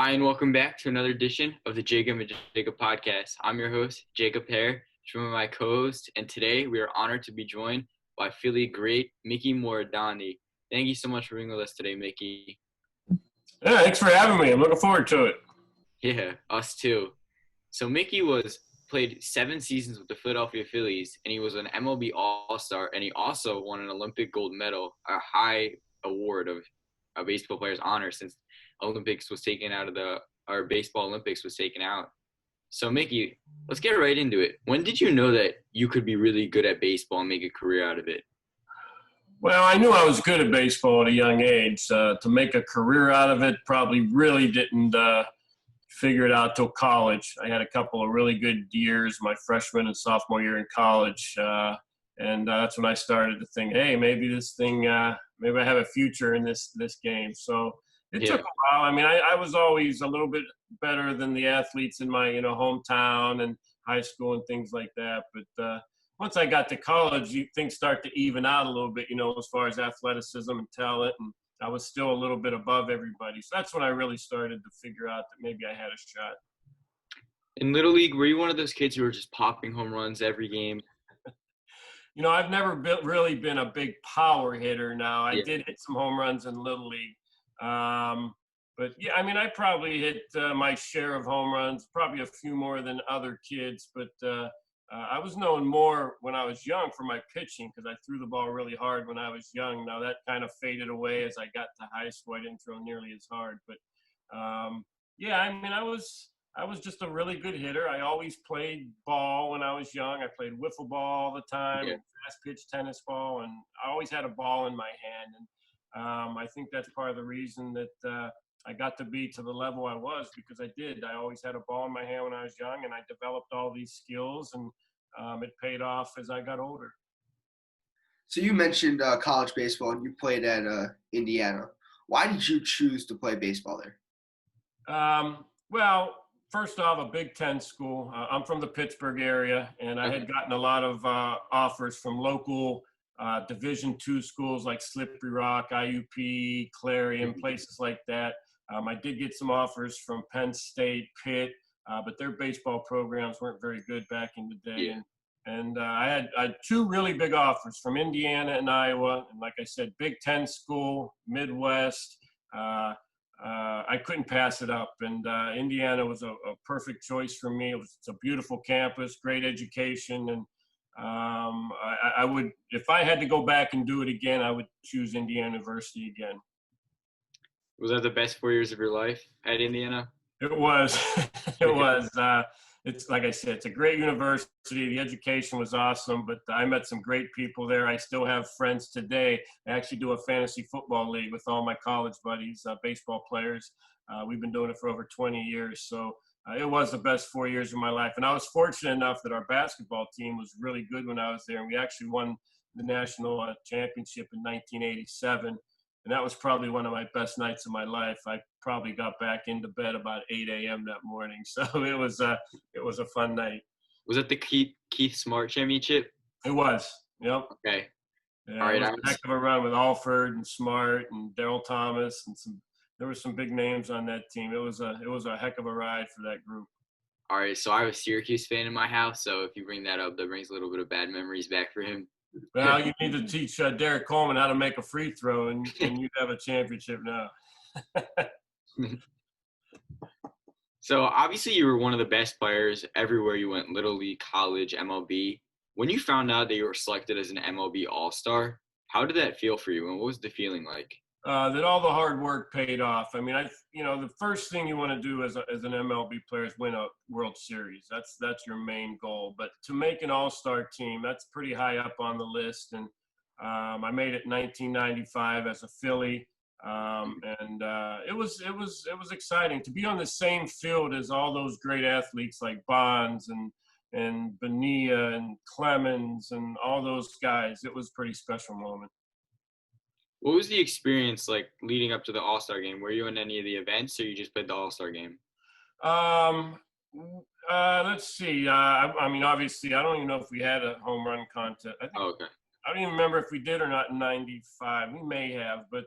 Hi, and welcome back to another edition of the Jacob and Jacob podcast. I'm your host, Jacob Hare, joined by my co-host, and today we are honored to be joined by Philly great Mickey Morandini. Thank you so much for being with us today, Mickey. Yeah, thanks for having me. I'm looking forward to it. Yeah, us too. So Mickey played 7 seasons with the Philadelphia Phillies, and he was an MLB All-Star, and he also won an Olympic gold medal, a high award of a baseball player's honor since baseball Olympics was taken out. So Mickey, let's get right into it. When did you know that you could be really good at baseball and make a career out of it? Well, I knew I was good at baseball at a young age. To make a career out of it, probably really didn't figure it out till college. I had a couple of really good years, my freshman and sophomore year in college, and that's when I started to think, hey, maybe this thing, maybe I have a future in this game. So it took a while. I mean, I was always a little bit better than the athletes in my hometown and high school and things like that, but once I got to college, things start to even out a little bit, as far as athleticism and talent, and I was still a little bit above everybody. So that's when I really started to figure out that maybe I had a shot. In Little League, were you one of those kids who were just popping home runs every game? I've never really been a big power hitter now. I did hit some home runs in Little League. But, yeah, I mean, I probably hit my share of home runs, probably a few more than other kids, but I was known more when I was young for my pitching because I threw the ball really hard when I was young. Now that kind of faded away as I got to high school. I didn't throw nearly as hard, but yeah, I mean, I was just a really good hitter. I always played ball when I was young. I played wiffle ball all the time, and fast pitch tennis ball, and I always had a ball in my hand. And I think that's part of the reason that I got to be to the level I was because I did. I always had a ball in my hand when I was young, and I developed all these skills, and it paid off as I got older. So you mentioned college baseball, and you played at Indiana. Why did you choose to play baseball there? Well, first off, a Big Ten school. I'm from the Pittsburgh area, and I had gotten a lot of offers from local Division II schools like Slippery Rock, IUP, Clarion, places like that. I did get some offers from Penn State, Pitt, but their baseball programs weren't very good back in the day. And I had 2 really big offers from Indiana and Iowa. And like I said, Big Ten school, Midwest. I couldn't pass it up. And Indiana was a perfect choice for me. It's a beautiful campus, great education. And I would, if I had to go back and do it again, I would choose Indiana University again. Was that the best 4 years of your life at Indiana? It was. It was. It's like I said, it's a great university. The education was awesome, but I met some great people there. I still have friends today. I actually do a fantasy football league with all my college buddies, baseball players. We've been doing it for over 20 years. So it was the best 4 years of my life. And I was fortunate enough that our basketball team was really good when I was there. And we actually won the national championship in 1987. And that was probably one of my best nights of my life. I probably got back into bed about 8 a.m. that morning. So it was a fun night. Was it the Keith Smart championship? It was. Yep. Okay. Yeah, all right. It was a heck of a run with Alford and Smart and Daryl Thomas and there were some big names on that team. It was a heck of a ride for that group. All right. So I have a Syracuse fan in my house. So if you bring that up, that brings a little bit of bad memories back for him. Well, you need to teach Derek Coleman how to make a free throw, and you'd have a championship now. So obviously you were one of the best players everywhere you went, Little League, college, MLB. When you found out that you were selected as an MLB All-Star, how did that feel for you, and what was the feeling like? That all the hard work paid off. I mean, the first thing you want to do as an MLB player is win a World Series. That's your main goal. But to make an All-Star team, that's pretty high up on the list. And I made it in 1995 as a Philly, and it was exciting to be on the same field as all those great athletes like Bonds and Bonilla and Clemens and all those guys. It was a pretty special moment. What was the experience like leading up to the All-Star game? Were you in any of the events, or you just played the All-Star game? Let's see. I mean, obviously, I don't even know if we had a home run contest. Okay. I don't even remember if we did or not in '95. We may have, but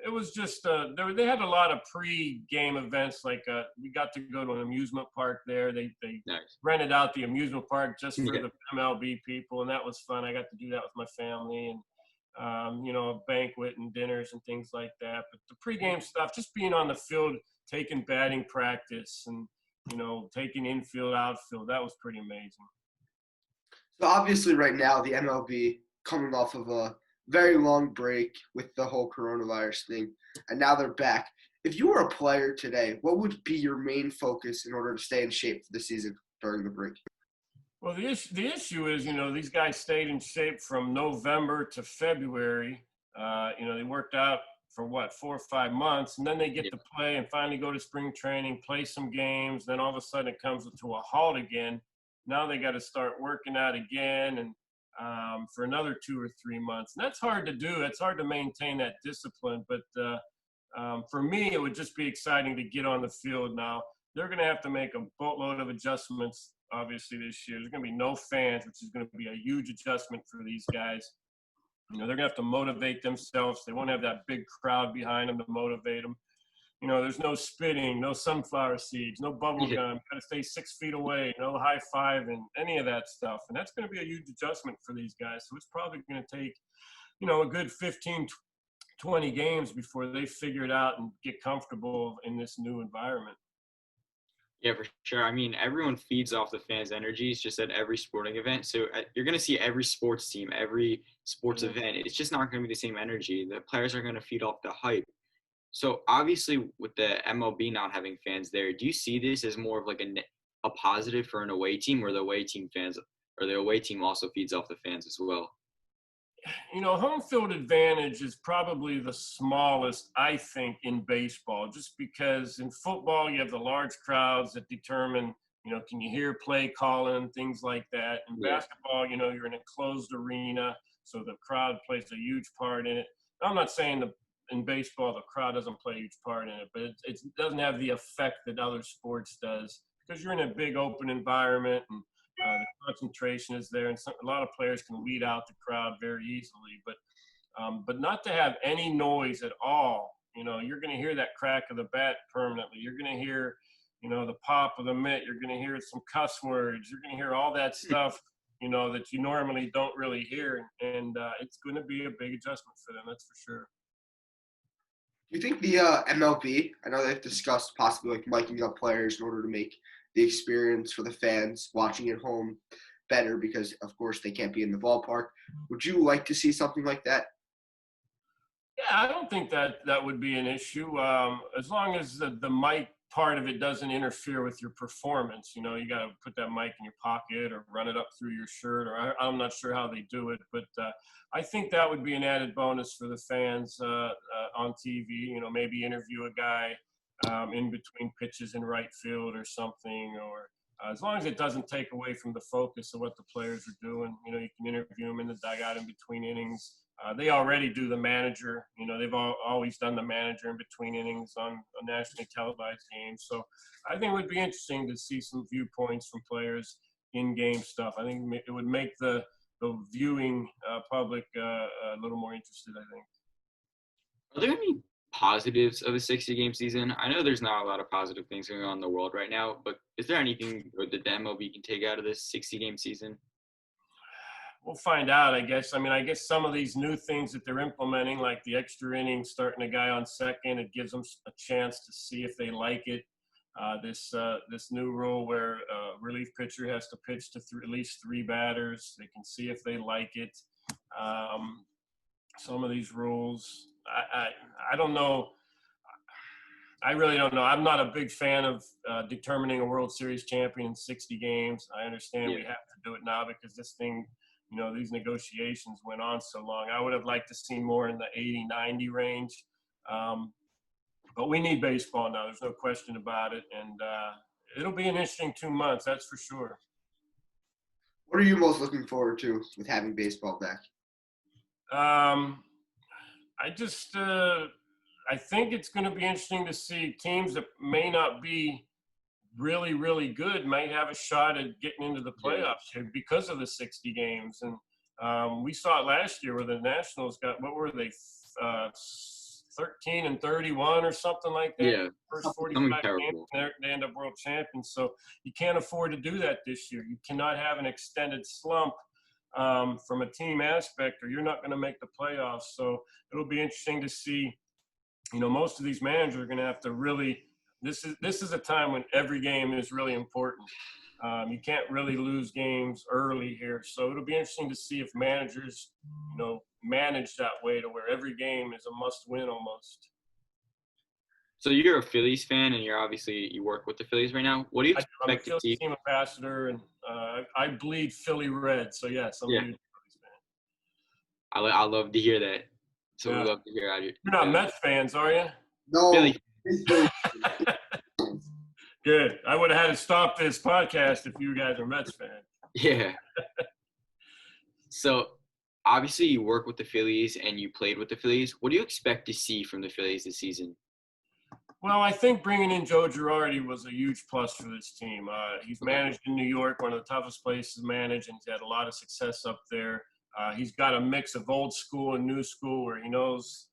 It was just they had a lot of pre-game events. Like we got to go to an amusement park there. They Nice. rented out the amusement park just for Yeah. the MLB people, and that was fun. I got to do that with my family, and a banquet and dinners and things like that. But the pre-game stuff, just being on the field, taking batting practice, and taking infield, outfield, that was pretty amazing. So obviously, right now the MLB coming off of a very long break with the whole coronavirus thing, and now they're back. If you were a player today, what would be your main focus in order to stay in shape for the season during the break? Well, the issue is, these guys stayed in shape from November to February. They worked out for 4 or 5 months, and then they get to play and finally go to spring training, play some games. Then all of a sudden it comes to a halt again. Now they got to start working out again, and for another 2 or 3 months. And that's hard to do. It's hard to maintain that discipline. But for me, it would just be exciting to get on the field now. They're going to have to make a boatload of adjustments, obviously, this year. There's going to be no fans, which is going to be a huge adjustment for these guys. They're going to have to motivate themselves. They won't have that big crowd behind them to motivate them. There's no spitting, no sunflower seeds, no bubble gum. Got to stay 6 feet away, no high five, and any of that stuff. And that's going to be a huge adjustment for these guys. So it's probably going to take, a good 15, 20 games before they figure it out and get comfortable in this new environment. Yeah, for sure. I mean, everyone feeds off the fans' energies just at every sporting event. So you're going to see every sports team, every sports event. It's just not going to be the same energy. The players are going to feed off the hype. So obviously, with the MLB not having fans there, do you see this as more of like a positive for an away team, or the away team also feeds off the fans as well? Home field advantage is probably the smallest, I think, in baseball, just because in football you have the large crowds that determine, can you hear play calling, things like that. In basketball, you're in a closed arena, so the crowd plays a huge part in it. I'm not saying in baseball the crowd doesn't play a huge part in it, but it doesn't have the effect that other sports does, because you're in a big open environment, and the concentration is there, and a lot of players can weed out the crowd very easily. But not to have any noise at all, you're going to hear that crack of the bat permanently. You're going to hear, the pop of the mitt. You're going to hear some cuss words. You're going to hear all that stuff, that you normally don't really hear, and it's going to be a big adjustment for them. That's for sure. Do you think the MLB, I know they've discussed possibly like miking up players in order to make the experience for the fans watching at home better, because of course they can't be in the ballpark. Would you like to see something like that? Yeah, I don't think that would be an issue, as long as the mic part of it doesn't interfere with your performance. You got to put that mic in your pocket or run it up through your shirt, or I'm not sure how they do it, but I think that would be an added bonus for the fans on TV. Maybe interview a guy in between pitches in right field or something, or as long as it doesn't take away from the focus of what the players are doing. You can interview them in the dugout in between innings. They already do the manager. They've always done the manager in between innings on nationally televised games. So I think it would be interesting to see some viewpoints from players in game stuff. I think it would make the viewing public a little more interested, I think. Are there any positives of a 60-game season? I know there's not a lot of positive things going on in the world right now, but is there anything that the MLB can take out of this 60-game season? We'll find out, I guess. I guess some of these new things that they're implementing, like the extra innings, starting a guy on second, it gives them a chance to see if they like it. This new rule where a relief pitcher has to pitch to at least 3 batters. They can see if they like it. Some of these rules, I don't know. I really don't know. I'm not a big fan of determining a World Series champion in 60 games. I understand we have to do it now because this thing, these negotiations went on so long. I would have liked to see more in the 80, 90 range. But we need baseball now. There's no question about it. And it'll be an interesting 2 months, that's for sure. What are you most looking forward to with having baseball back? I think it's going to be interesting to see teams that may not be really, really good might have a shot at getting into the playoffs here because of the 60 games. And we saw it last year where the Nationals got, what were they, 13-31 or something like that. Yeah, First something 45 games, terrible. they end up world champions. So you can't afford to do that this year. You cannot have an extended slump from a team aspect, or you're not going to make the playoffs. So it'll be interesting to see. Most of these managers are going to have to really. This is a time when every game is really important. You can't really lose games early here, so it'll be interesting to see if managers, manage that way to where every game is a must-win almost. So you're a Phillies fan, and you work with the Phillies right now. What do you I'm a expect to Phillies see? team ambassador, and I bleed Philly red. So yes, I'm a Yeah, huge Phillies I love to hear that. So fan. we Yeah, love to hear out of you're not Philly. Mets fans, are you? No, Philly. he's Philly. Good. I would have had to stop this podcast if you guys are Mets fans. Yeah. So obviously you work with the Phillies and you played with the Phillies. What do you expect to see from the Phillies this season? Well, I think bringing in Joe Girardi was a huge plus for this team. He's Okay. managed in New York, one of the toughest places to manage, and he's had a lot of success up there. He's got a mix of old school and new school, where he knows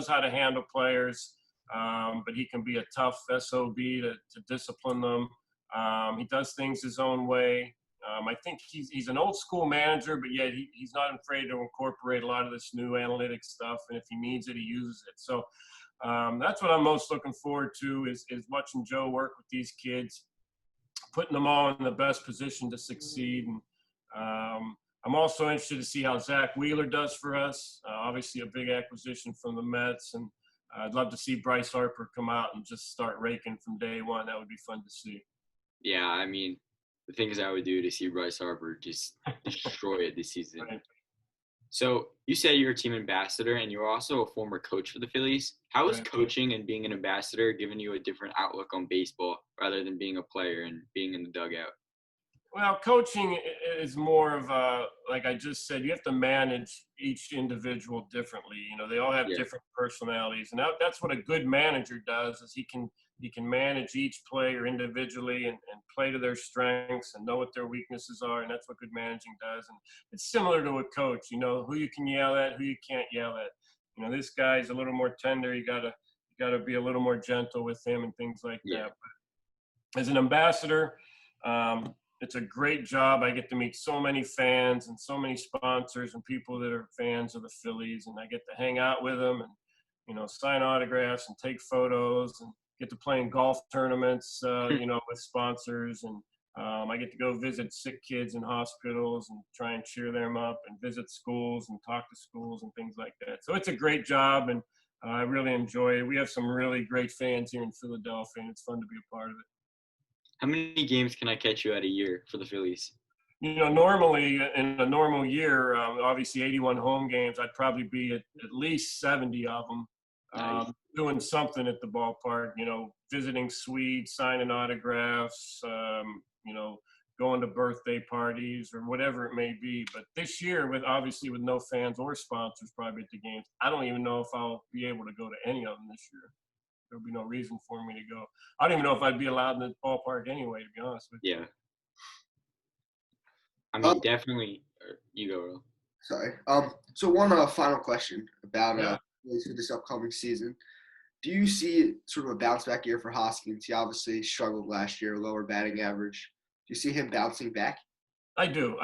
how to handle players, but he can be a tough SOB to discipline them. He does things his own way. I think he's an old school manager, but yet he's not afraid to incorporate a lot of this new analytic stuff, and if he needs it, he uses it. So that's what I'm most looking forward to is watching Joe work with these kids, putting them all in the best position to succeed. And I'm also interested to see how Zach Wheeler does for us. Obviously, a big acquisition from the Mets, and I'd love to see Bryce Harper come out and just start raking from day one. That would be fun to see. Yeah, I mean, the things I would do to see Bryce Harper just destroy it this season. Right. So you say you're a team ambassador and you're also a former coach for the Phillies. How is Right. coaching and being an ambassador giving you a different outlook on baseball rather than being a player and being in the dugout? Well, coaching is more of like I just said, you have to manage each individual differently. They all have Yeah. different personalities, and that's what a good manager does. Is he can manage each player individually and play to their strengths and know what their weaknesses are, and that's what good managing does. And it's similar to a coach. Who you can yell at, who you can't yell at. This guy's a little more tender. You gotta be a little more gentle with him and things like Yeah. that. But as an ambassador. It's a great job. I get to meet so many fans and so many sponsors and people that are fans of the Phillies, and I get to hang out with them and, sign autographs and take photos and get to play in golf tournaments, with sponsors. And I get to go visit sick kids in hospitals and try and cheer them up and visit schools and talk to schools and things like that. So it's a great job, and I really enjoy it. We have some really great fans here in Philadelphia, and it's fun to be a part of it. How many games can I catch you at a year for the Phillies? Normally in a normal year, obviously 81 home games, I'd probably be at least 70 of them, Nice. doing something at the ballpark, visiting suites, signing autographs, going to birthday parties or whatever it may be. But this year, with no fans or sponsors probably at the games, I don't even know if I'll be able to go to any of them this year. There'll be no reason for me to go. I don't even know if I'd be allowed in the ballpark anyway, to be honest with you. Yeah. I mean, definitely. You go, Earl. Sorry. So one final question about Yeah. for this upcoming season. Do you see sort of a bounce back year for Hoskins? He obviously struggled last year, lower batting average. Do you see him bouncing back? I do.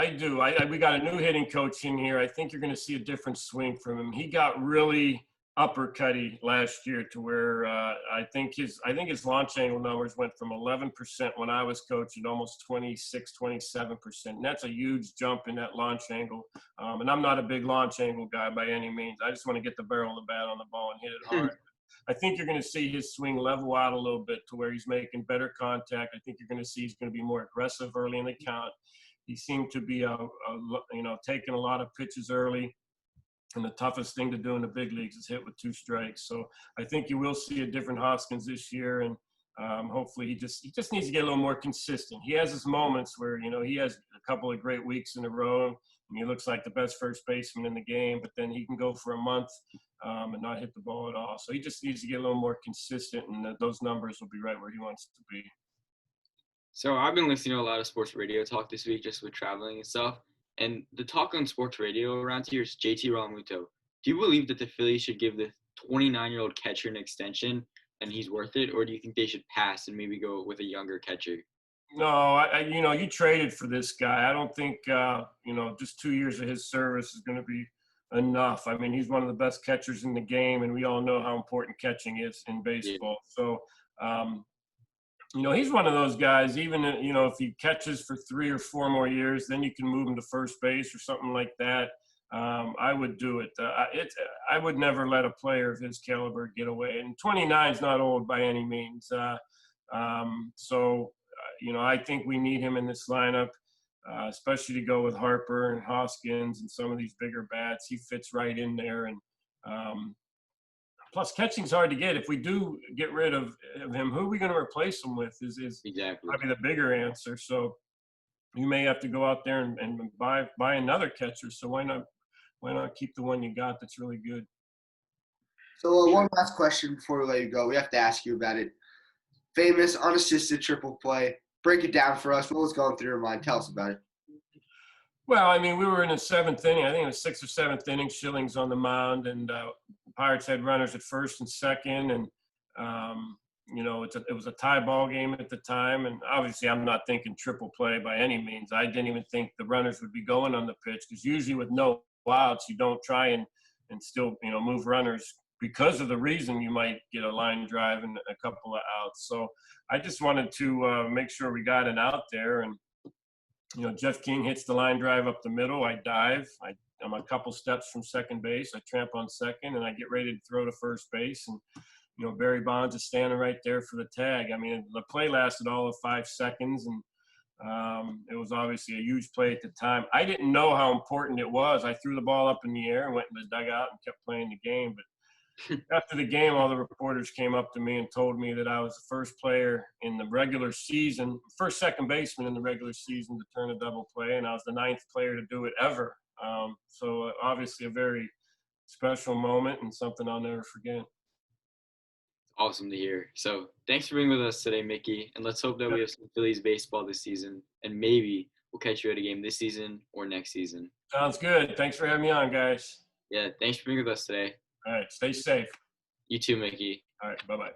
We got a new hitting coach in here. I think you're going to see a different swing from him. He got really uppercutty last year to where I think his launch angle numbers went from 11% when I was coaching to almost 26, 27%. And that's a huge jump in that launch angle. And I'm not a big launch angle guy by any means. I just want to get the barrel of the bat on the ball and hit it hard. I think you're going to see his swing level out a little bit to where he's making better contact. I think you're going to see he's going to be more aggressive early in the count. He seemed to be, taking a lot of pitches early. And the toughest thing to do in the big leagues is hit with 2 strikes. So I think you will see a different Hoskins this year. And hopefully he just needs to get a little more consistent. He has his moments where, he has a couple of great weeks in a row. And he looks like the best first baseman in the game. But then he can go for a month and not hit the ball at all. So he just needs to get a little more consistent. And those numbers will be right where he wants to be. So I've been listening to a lot of sports radio talk this week just with traveling and stuff. And the talk on sports radio around here is JT Realmuto. Do you believe that the Phillies should give the 29-year-old catcher an extension and he's worth it, or do you think they should pass and maybe go with a younger catcher? No, you traded for this guy. I don't think, just 2 years of his service is going to be enough. I mean, he's one of the best catchers in the game, and we all know how important catching is in baseball. So, he's one of those guys, even, if he catches for 3 or 4 more years, then you can move him to first base or something like that. I would do it. I would never let a player of his caliber get away. And 29 is not old by any means. I think we need him in this lineup, especially to go with Harper and Hoskins and some of these bigger bats. He fits right in there. And plus, catching's hard to get. If we do get rid of him, who are we going to replace him with is Exactly. probably the bigger answer. So you may have to go out there and buy another catcher. So why not keep the one you got that's really good? So one last question before we let you go. We have to ask you about it. Famous unassisted triple play. Break it down for us. What was going through your mind? Tell us about it. Well, I mean, we were in the 7th inning. I think it was 6th or 7th inning. Schilling's on the mound, and Pirates had runners at first and second. And it was a tie ball game at the time. And obviously, I'm not thinking triple play by any means. I didn't even think the runners would be going on the pitch, because usually with no outs, you don't try and still move runners, because of the reason you might get a line drive and a couple of outs. So I just wanted to make sure we got it out there. And, Jeff King hits the line drive up the middle. I dive. I'm a couple steps from second base. I tramp on second, and I get ready to throw to first base. And, Barry Bonds is standing right there for the tag. I mean, the play lasted all of 5 seconds, and it was obviously a huge play at the time. I didn't know how important it was. I threw the ball up in the air and went in the dugout and kept playing the game. But after the game, all the reporters came up to me and told me that I was the first player in the regular season, first second baseman in the regular season to turn a double play, and I was the 9th player to do it ever. So obviously a very special moment and something I'll never forget. Awesome to hear. So thanks for being with us today, Mickey, and let's hope that we have some Phillies baseball this season, and maybe we'll catch you at a game this season or next season. Sounds good. Thanks for having me on, guys. Yeah, thanks for being with us today. All right, stay safe. You too, Mickey. All right, bye-bye.